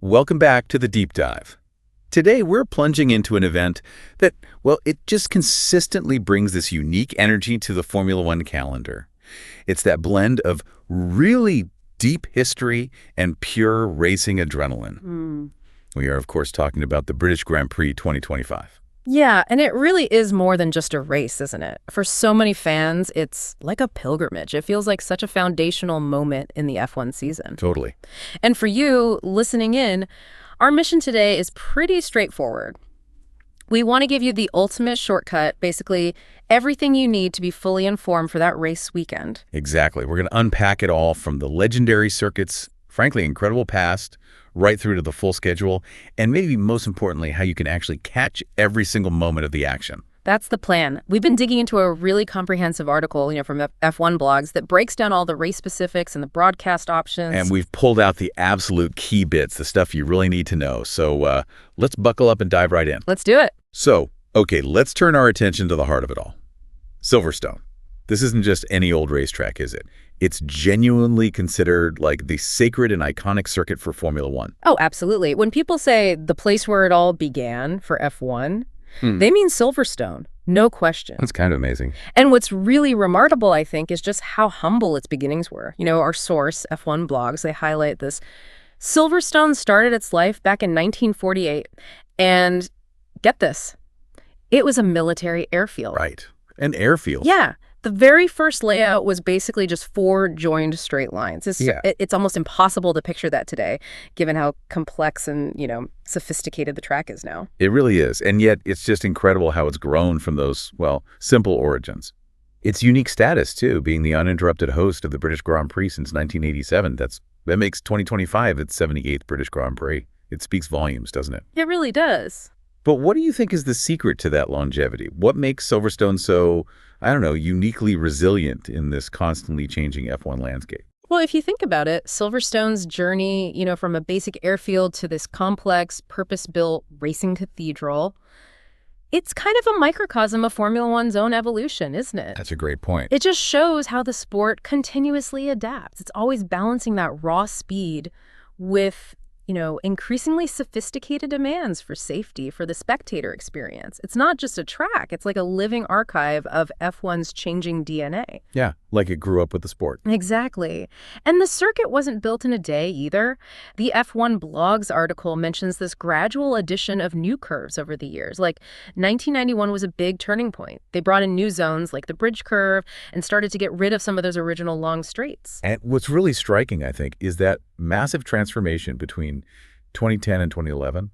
Welcome back to the Deep Dive. Today, we're plunging into an event that, well, it just consistently brings this unique energy to the Formula One calendar. It's that blend of really deep history and pure racing adrenaline. We are, of course, talking about the British Grand Prix 2025. Yeah, and it really is more than just a race, isn't it? For so many fans, it's like a pilgrimage. It feels like such a foundational moment in the F1 season. Totally. And for you, listening in, our mission today is pretty straightforward. We want to give you the ultimate shortcut, basically everything you need to be fully informed for that race weekend. Exactly. We're going to unpack it all from the legendary circuits, frankly, incredible past, right through to the full schedule, and maybe most importantly, how you can actually catch every single moment of the action. That's the plan. We've been digging into a really comprehensive article, from F1 blogs that breaks down all the race specifics and the broadcast options. And we've pulled out the absolute key bits, the stuff you really need to know. So let's buckle up and dive right in. Let's do it. So, okay, let's turn our attention to the heart of it all. Silverstone. This isn't just any old racetrack, is it? It's genuinely considered like the sacred and iconic circuit for Formula One. Oh, absolutely. When people say the place where it all began for F1, they mean Silverstone, no question. That's kind of amazing. And what's really remarkable, I think, is just how humble its beginnings were. Our source, F1 blogs, they highlight this. Silverstone started its life back in 1948. And get this, it was a military airfield. Right. An airfield. Yeah. The very first layout was basically just 4 joined straight lines. It's almost impossible to picture that today, given how complex and, sophisticated the track is now. It really is. And yet it's just incredible how it's grown from those, well, simple origins. Its unique status, too, being the uninterrupted host of the British Grand Prix since 1987. That makes 2025 its 78th British Grand Prix. It speaks volumes, doesn't it? It really does. But what do you think is the secret to that longevity? What makes Silverstone so, uniquely resilient in this constantly changing F1 landscape? Well, if you think about it, Silverstone's journey, from a basic airfield to this complex, purpose-built racing cathedral, it's kind of a microcosm of Formula One's own evolution, isn't it? That's a great point. It just shows how the sport continuously adapts. It's always balancing that raw speed with increasingly sophisticated demands for safety, for the spectator experience. It's not just a track. It's like a living archive of F1's changing DNA. Yeah, like it grew up with the sport. Exactly. And the circuit wasn't built in a day either. The F1 blogs article mentions this gradual addition of new curves over the years. Like 1991 was a big turning point. They brought in new zones like the bridge curve and started to get rid of some of those original long straights. And what's really striking, I think, is that massive transformation between 2010 and 2011.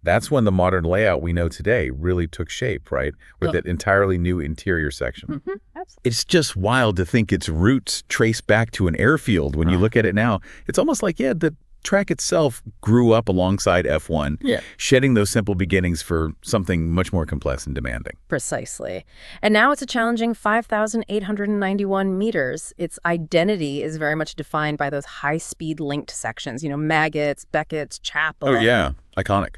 That's when the modern layout we know today really took shape, right? With that entirely new interior section. Absolutely. It's just wild to think its roots trace back to an airfield. When you look at it now, it's almost like, the track itself grew up alongside F1, shedding those simple beginnings for something much more complex and demanding. Precisely. And now it's a challenging 5,891 meters. Its identity is very much defined by those high-speed linked sections, Maggots, Beckett's, Chapel. Oh, yeah. Iconic.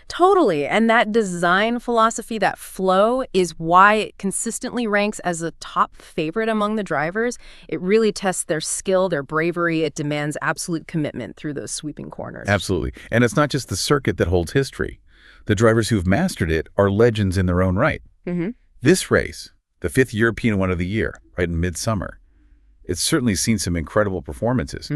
Totally. And that design philosophy, that flow, is why it consistently ranks as a top favorite among the drivers. It really tests their skill, their bravery. It demands absolute commitment through those sweeping corners. Absolutely. And it's not just the circuit that holds history. The drivers who've mastered it are legends in their own right. This race, the 5th European one of the year, right in midsummer, it's certainly seen some incredible performances.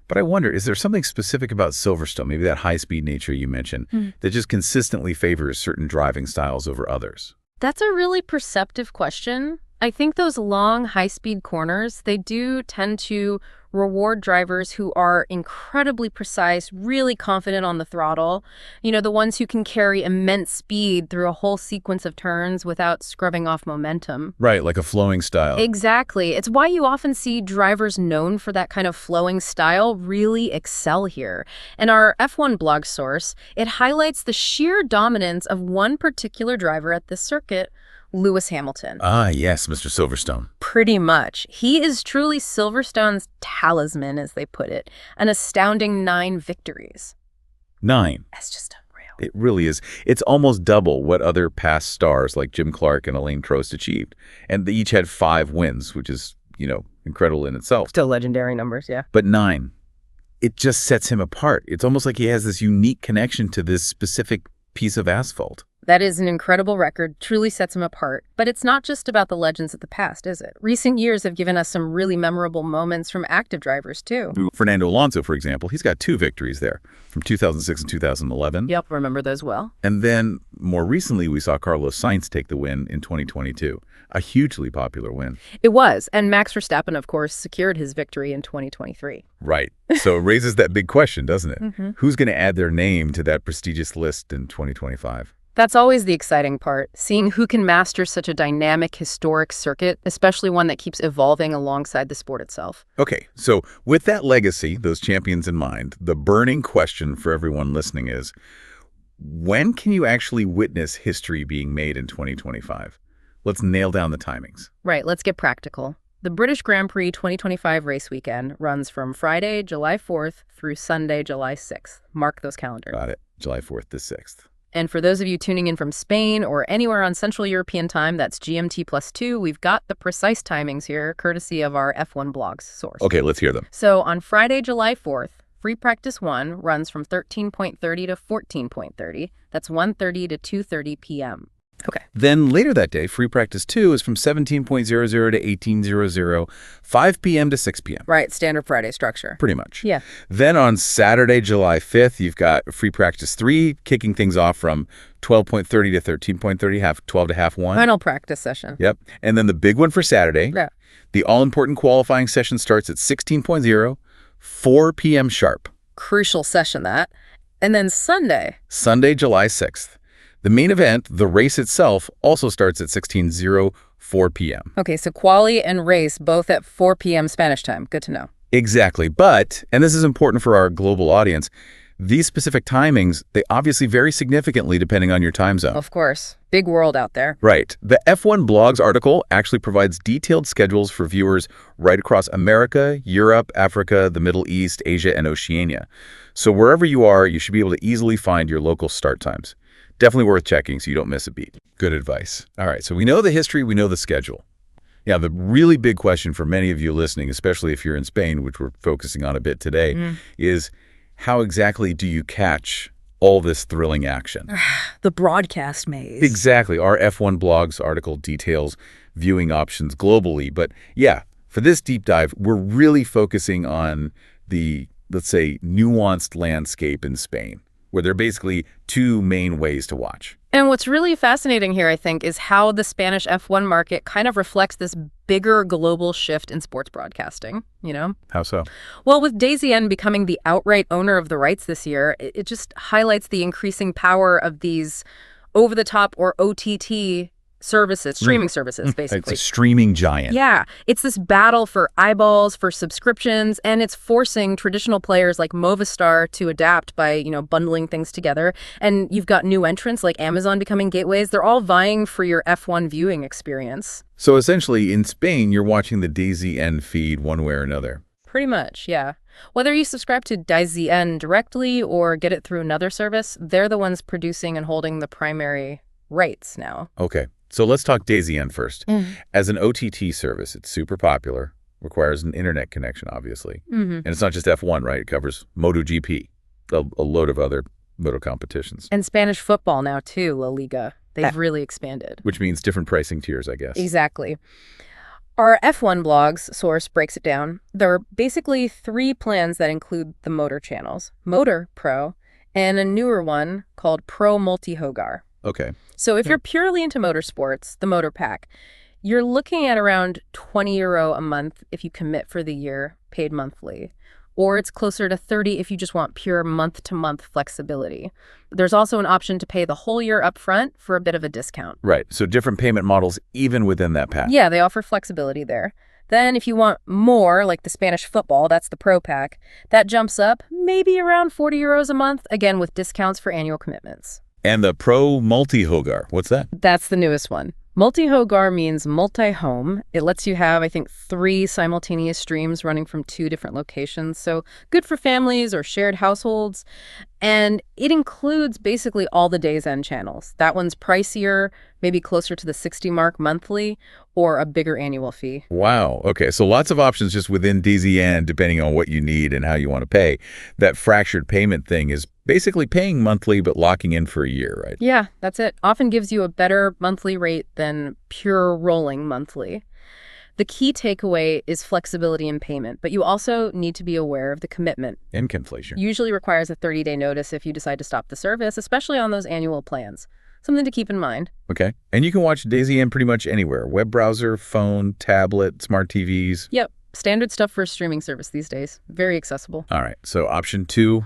But I wonder, is there something specific about Silverstone, maybe that high-speed nature you mentioned, that just consistently favors certain driving styles over others? That's a really perceptive question. I think those long, high-speed corners, they do tend to reward drivers who are incredibly precise, really confident on the throttle. The ones who can carry immense speed through a whole sequence of turns without scrubbing off momentum. Right, like a flowing style. Exactly. It's why you often see drivers known for that kind of flowing style really excel here. And our F1 blog source, it highlights the sheer dominance of one particular driver at this circuit, Lewis Hamilton. Ah, yes, Mr. Silverstone. Pretty much. He is truly Silverstone's talisman, as they put it. An astounding 9 victories. 9. That's just unreal. It really is. It's almost double what other past stars like Jim Clark and Alain Prost achieved. And they each had 5 wins, which is, incredible in itself. Still legendary numbers, yeah. But 9. it just sets him apart. It's almost like he has this unique connection to this specific piece of asphalt. That is an incredible record, truly sets him apart. But it's not just about the legends of the past, is it? Recent years have given us some really memorable moments from active drivers, too. Fernando Alonso, for example, he's got 2 victories there from 2006 and 2011. Yep, remember those well. And then more recently, we saw Carlos Sainz take the win in 2022, a hugely popular win. It was. And Max Verstappen, of course, secured his victory in 2023. Right. So it raises that big question, doesn't it? Who's going to add their name to that prestigious list in 2025? That's always the exciting part, seeing who can master such a dynamic, historic circuit, especially one that keeps evolving alongside the sport itself. Okay, so with that legacy, those champions in mind, the burning question for everyone listening is, when can you actually witness history being made in 2025? Let's nail down the timings. Right, let's get practical. The British Grand Prix 2025 race weekend runs from Friday, July 4th through Sunday, July 6th. Mark those calendars. Got it. July 4th to 6th. And for those of you tuning in from Spain or anywhere on Central European time, that's GMT+2, we've got the precise timings here, courtesy of our F1 blogs source. Okay, let's hear them. So on Friday, July 4th, Free Practice 1 runs from 13.30 to 14.30. That's 1:30 to 2:30 p.m. Okay. Then later that day, Free Practice 2 is from 17.00 to 18.00, 5 p.m. to 6 p.m. Right, standard Friday structure. Pretty much. Yeah. Then on Saturday, July 5th, you've got Free Practice 3 kicking things off from 12.30 to 13.30, 12 to half 1. Final practice session. Yep. And then the big one for Saturday, Yeah. the all-important qualifying session starts at 16.00, 4 p.m. sharp. Crucial session, that. And then Sunday. Sunday, July 6th. The main event, the race itself, also starts at 16.00, 4 p.m. Okay, so quali and race both at 4 p.m. Spanish time. Good to know. Exactly. But, and this is important for our global audience, these specific timings, they obviously vary significantly depending on your time zone. Of course. Big world out there. Right. The F1 Blogs article actually provides detailed schedules for viewers right across America, Europe, Africa, the Middle East, Asia, and Oceania. So wherever you are, you should be able to easily find your local start times. Definitely worth checking so you don't miss a beat. Good advice. All right, so we know the history, we know the schedule. Yeah, the really big question for many of you listening, especially if you're in Spain, which we're focusing on a bit today, is how exactly do you catch all this thrilling action? The broadcast maze. Exactly. Our F1 Blogs article details viewing options globally. But yeah, for this deep dive, we're really focusing on the, let's say, nuanced landscape in Spain, where there are basically 2 main ways to watch. And what's really fascinating here, I think, is how the Spanish F1 market kind of reflects this bigger global shift in sports broadcasting, you know? How so? Well, with DAZN becoming the outright owner of the rights this year, it just highlights the increasing power of these over-the-top or OTT services, streaming services, basically. It's a streaming giant. Yeah. It's this battle for eyeballs, for subscriptions, and it's forcing traditional players like Movistar to adapt by, you know, bundling things together. And you've got new entrants like Amazon becoming gateways. They're all vying for your F1 viewing experience. So essentially, in Spain, you're watching the DAZN feed one way or another. Pretty much, yeah. Whether you subscribe to DAZN directly or get it through another service, they're the ones producing and holding the primary rights now. Okay. So let's talk DAZN first. As an OTT service, it's super popular, requires an internet connection, obviously. And it's not just F1, right? It covers MotoGP, a load of other moto competitions. And Spanish football now, too, La Liga. They've really expanded. Which means different pricing tiers, I guess. Exactly. Our F1 Blogs source breaks it down. There are basically 3 plans that include the motor channels, Motor Pro, and a newer one called Pro Multi-Hogar. Okay. So if you're purely into motorsports, the Motor Pack, you're looking at around €20 a month if you commit for the year, paid monthly. Or it's closer to 30 if you just want pure month-to-month flexibility. There's also an option to pay the whole year up front for a bit of a discount. Right. So different payment models even within that pack. Yeah, they offer flexibility there. Then if you want more, like the Spanish football, that's the Pro Pack, that jumps up maybe around €40 a month, again with discounts for annual commitments. And the Pro Multi-Hogar, what's that? That's the newest one. Multi-Hogar means multi-home. It lets you have, I think, 3 simultaneous streams running from 2 different locations. So good for families or shared households. And It includes basically all the DAZN channels. That one's pricier, maybe closer to the 60 mark monthly, or a bigger annual fee. Wow. Okay, so lots of options just within DAZN depending on what you need and how you want to pay. That fractured payment thing is basically paying monthly but locking in for a year, right? Yeah, that's it. Often gives you a better monthly rate than pure rolling monthly. The key takeaway is flexibility in payment, but you also need to be aware of the commitment. And inflation. Usually requires a 30-day notice if you decide to stop the service, especially on those annual plans. Something to keep in mind. Okay. And you can watch DAZN pretty much anywhere. Web browser, phone, tablet, smart TVs. Yep. Standard stuff for a streaming service these days. Very accessible. All right. So option 2,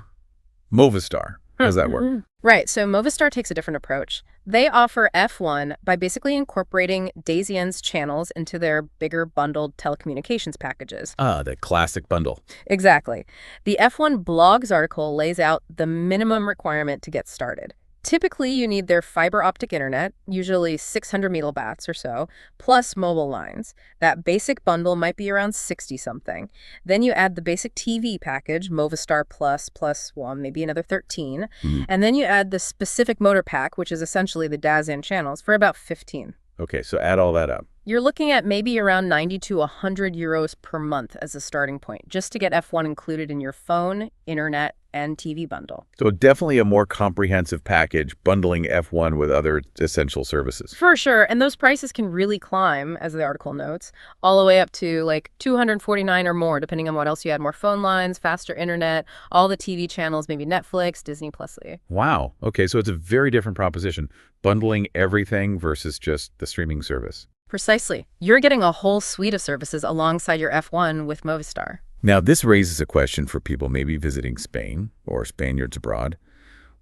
MOVISTAR. How does that work? Right. So MOVISTAR takes a different approach. They offer F1 by basically incorporating DAZN's channels into their bigger bundled telecommunications packages. Ah, the classic bundle. Exactly. The F1 blogs article lays out the minimum requirement to get started. Typically, you need their fiber optic internet, usually 600 megabytes or so, plus mobile lines. That basic bundle might be around 60-something. Then you add the basic TV package, MOVISTAR plus one, maybe another 13. And then you add the specific motor pack, which is essentially the DAZN channels, for about 15. Okay, so add all that up. You're looking at maybe around 90 to 100 euros per month as a starting point, just to get F1 included in your phone, internet, and TV bundle. So definitely a more comprehensive package, bundling F1 with other essential services. For sure. And those prices can really climb, as the article notes, all the way up to like 249 or more, depending on what else you add. More phone lines, faster internet, all the TV channels, maybe Netflix, Disney Plus. Wow. Okay, so it's a very different proposition, bundling everything versus just the streaming service. Precisely. You're getting a whole suite of services alongside your F1 with MOVISTAR. Now, this raises a question for people maybe visiting Spain or Spaniards abroad.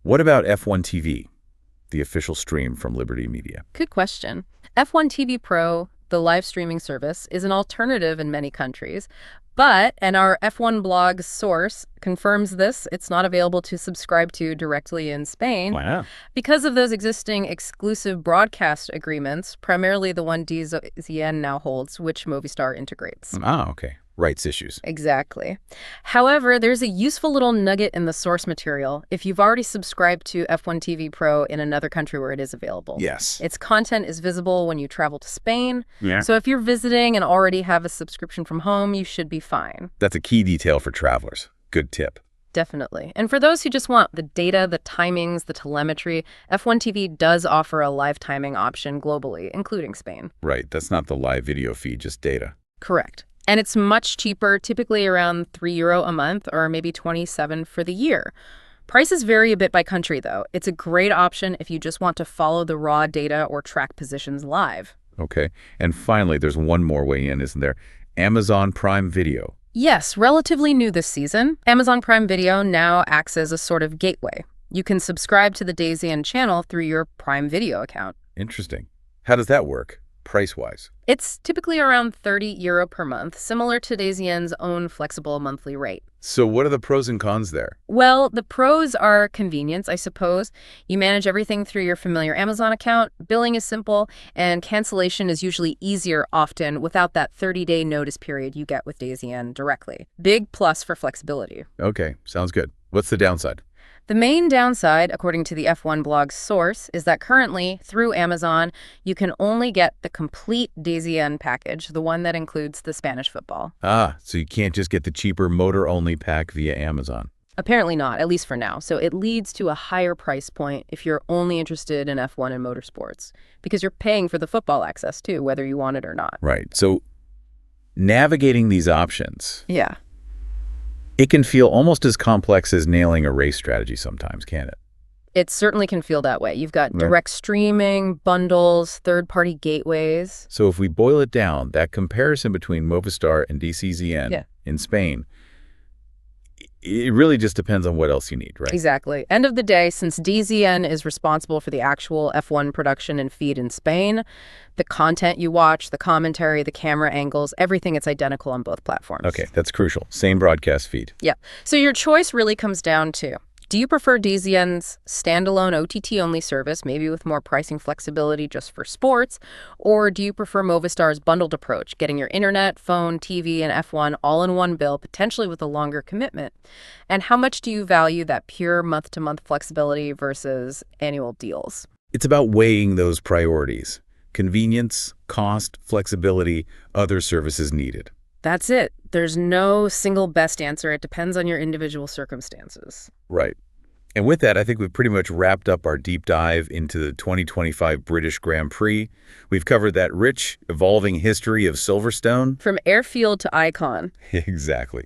What about F1 TV, the official stream from Liberty Media? Good question. F1 TV Pro, the live streaming service, is an alternative in many countries. But, and our F1 blog source confirms this, it's not available to subscribe to directly in Spain. Wow. Because of those existing exclusive broadcast agreements, primarily the one DAZN now holds, which MOVISTAR integrates. Ah, okay. Rights issues. Exactly. However, there's a useful little nugget in the source material if you've already subscribed to F1 TV Pro in another country where it is available. Yes. Its content is visible when you travel to Spain. Yeah. So if you're visiting and already have a subscription from home, you should be fine. That's a key detail for travelers. Good tip. Definitely. And for those who just want the data, the timings, the telemetry, F1 TV does offer a live timing option globally, including Spain. Right. That's not the live video feed, just data. Correct. And it's much cheaper, typically around €3 a month or maybe 27 for the year. Prices vary a bit by country, though. It's a great option if you just want to follow the raw data or track positions live. Okay. And finally, there's one more way in, isn't there? Amazon Prime Video. Yes, relatively new this season. Amazon Prime Video now acts as a sort of gateway. You can subscribe to the DAZN channel through your Prime Video account. Interesting. How does that work, price-wise? It's typically around €30 per month, similar to DAZN's own flexible monthly rate. So what are the pros and cons there? Well, the pros are convenience, I suppose. You manage everything through your familiar Amazon account, billing is simple, and cancellation is usually easier often without that 30-day notice period you get with DAZN directly. Big plus for flexibility. Okay, sounds good. What's the downside? The main downside, according to the F1 blog's source, is that currently, through Amazon, you can only get the complete DAZN package, the one that includes the Spanish football. Ah, so you can't just get the cheaper motor-only pack via Amazon. Apparently not, at least for now. So it leads to a higher price point if you're only interested in F1 and motorsports, because you're paying for the football access too, whether you want it or not. Right. So navigating these options. Yeah. It can feel almost as complex as nailing a race strategy sometimes, can't it? It certainly can feel that way. You've got direct streaming, bundles, third-party gateways. So if we boil it down, that comparison between Movistar and DAZN in Spain, it really just depends on what else you need, right? Exactly. End of the day, since DAZN is responsible for the actual F1 production and feed in Spain, the content you watch, the commentary, the camera angles, everything, it's identical on both platforms. Okay, that's crucial. Same broadcast feed. Yeah. So your choice really comes down to Do you prefer DAZN's standalone OTT-only service, maybe with more pricing flexibility just for sports? Or do you prefer Movistar's bundled approach, getting your internet, phone, TV, and F1 all in one bill, potentially with a longer commitment? And how much do you value that pure month-to-month flexibility versus annual deals? It's about weighing those priorities: convenience, cost, flexibility, other services needed. That's it. There's no single best answer. It depends on your individual circumstances. Right. And with that, I think we've pretty much wrapped up our deep dive into the 2025 British Grand Prix. We've covered that rich, evolving history of Silverstone. From airfield to icon. Exactly.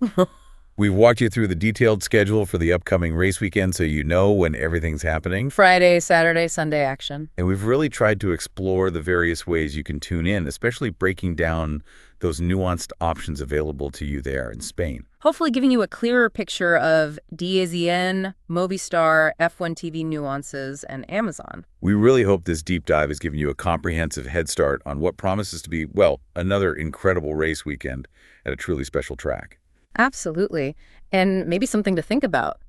We've walked you through the detailed schedule for the upcoming race weekend so you know when everything's happening. Friday, Saturday, Sunday action. And we've really tried to explore the various ways you can tune in, especially breaking down those nuanced options available to you there in Spain. Hopefully giving you a clearer picture of DAZN, Movistar, F1 TV nuances, and Amazon. We really hope this deep dive has given you a comprehensive head start on what promises to be, well, another incredible race weekend at a truly special track. Absolutely. And maybe something to think about.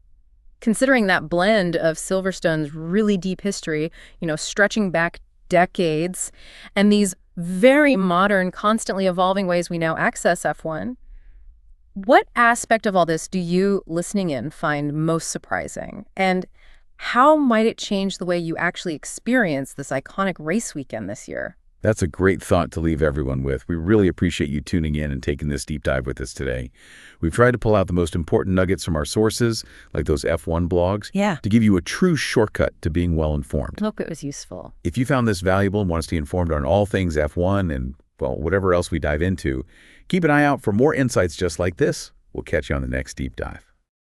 Considering that blend of Silverstone's really deep history, stretching back decades, and these very modern, constantly evolving ways we now access F1, what aspect of all this do you, listening in, find most surprising? And how might it change the way you actually experience this iconic race weekend this year? That's a great thought to leave everyone with. We really appreciate you tuning in and taking this deep dive with us today. We've tried to pull out the most important nuggets from our sources, like those F1 blogs, to give you a true shortcut to being well-informed. Hope it was useful. If you found this valuable and want to stay informed on all things F1 and, well, whatever else we dive into, keep an eye out for more insights just like this. We'll catch you on the next deep dive.